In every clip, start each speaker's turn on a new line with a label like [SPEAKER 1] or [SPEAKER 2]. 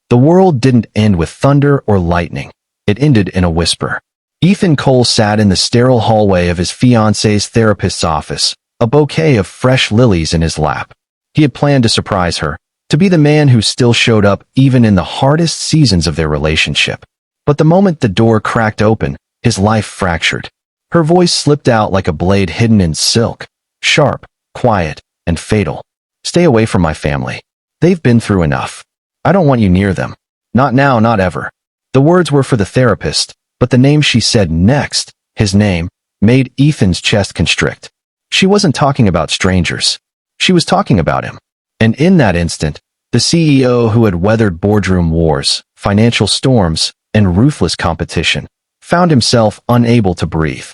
[SPEAKER 1] The world didn't end with thunder or lightning. It ended in a whisper. Ethan Cole sat in the sterile hallway of his fiancée's therapist's office, a bouquet of fresh lilies in his lap. He had planned to surprise her, to be the man who still showed up even in the hardest seasons of their relationship. But the moment the door cracked open, his life fractured. Her voice slipped out like a blade hidden in silk, sharp, quiet, and fatal. Stay away from my family. They've been through enough. I don't want you near them. Not now, not ever. The words were for the therapist, but the name she said next, his name, made Ethan's chest constrict. She wasn't talking about strangers. She was talking about him. And in that instant, the CEO who had weathered boardroom wars, financial storms, and ruthless competition, found himself unable to breathe.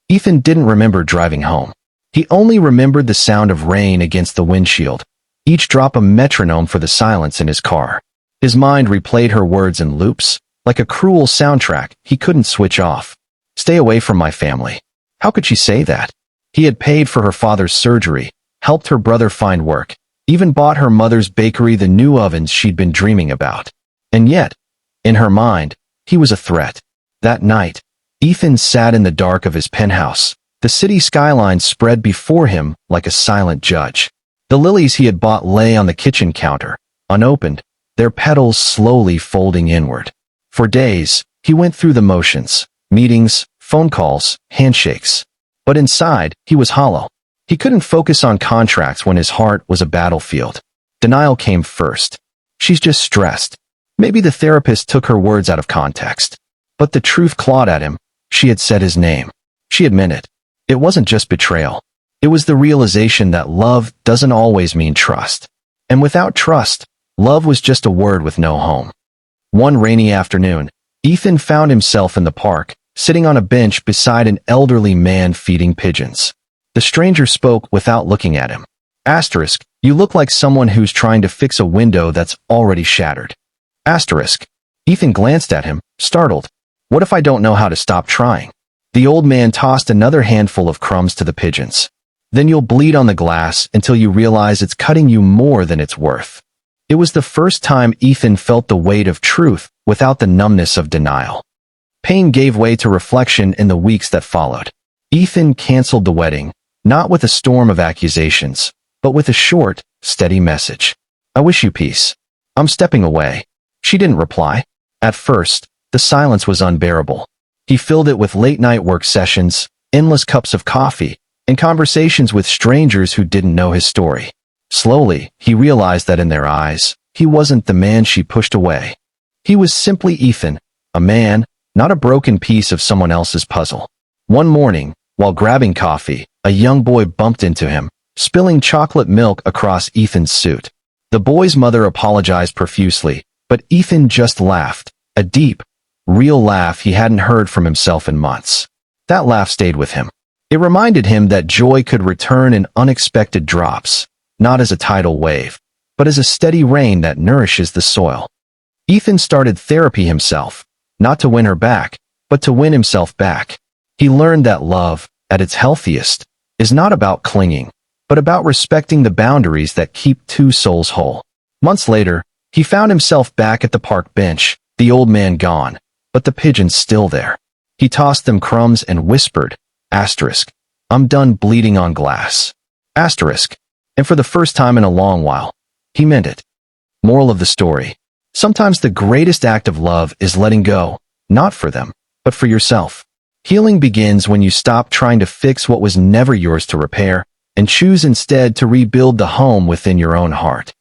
[SPEAKER 1] Ethan didn't remember driving home. He only remembered the sound of rain against the windshield, each drop a metronome for the silence in his car. His mind replayed her words in loops, like a cruel soundtrack he couldn't switch off. Stay away from my family. How could she say that? He had paid for her father's surgery, helped her brother find work, even bought her mother's bakery the new ovens she'd been dreaming about. And yet, in her mind, he was a threat. That night, Ethan sat in the dark of his penthouse. The city skyline spread before him like a silent judge. The lilies he had bought lay on the kitchen counter, unopened, their petals slowly folding inward. For days, he went through the motions, meetings, phone calls, handshakes. But inside, he was hollow. He couldn't focus on contracts when his heart was a battlefield. Denial came first. She's just stressed. Maybe the therapist took her words out of context. But the truth clawed at him. She had said his name. She had meant it. It wasn't just betrayal. It was the realization that love doesn't always mean trust. And without trust, love was just a word with no home. One rainy afternoon, Ethan found himself in the park, sitting on a bench beside an elderly man feeding pigeons. The stranger spoke without looking at him. Asterisk, you look like someone who's trying to fix a window that's already shattered. Asterisk. Ethan glanced at him, startled. What if I don't know how to stop trying? The old man tossed another handful of crumbs to the pigeons. Then you'll bleed on the glass until you realize it's cutting you more than it's worth. It was the first time Ethan felt the weight of truth without the numbness of denial. Pain gave way to reflection in the weeks that followed. Ethan canceled the wedding, not with a storm of accusations, but with a short, steady message. I wish you peace. I'm stepping away. She didn't reply. At first, the silence was unbearable. He filled it with late-night work sessions, endless cups of coffee, and conversations with strangers who didn't know his story. Slowly, he realized that in their eyes, he wasn't the man she pushed away. He was simply Ethan, a man, not a broken piece of someone else's puzzle. One morning, while grabbing coffee, a young boy bumped into him, spilling chocolate milk across Ethan's suit. The boy's mother apologized profusely, but Ethan just laughed, a deep, real laugh he hadn't heard from himself in months. That laugh stayed with him. It reminded him that joy could return in unexpected drops, not as a tidal wave, but as a steady rain that nourishes the soil. Ethan started therapy himself, not to win her back, but to win himself back. He learned that love, at its healthiest, is not about clinging, but about respecting the boundaries that keep two souls whole. Months later, he found himself back at the park bench, the old man gone, but the pigeons still there. He tossed them crumbs and whispered, asterisk, I'm done bleeding on glass. Asterisk. And for the first time in a long while, he meant it. Moral of the story. Sometimes the greatest act of love is letting go, not for them, but for yourself. Healing begins when you stop trying to fix what was never yours to repair, and choose instead to rebuild the home within your own heart.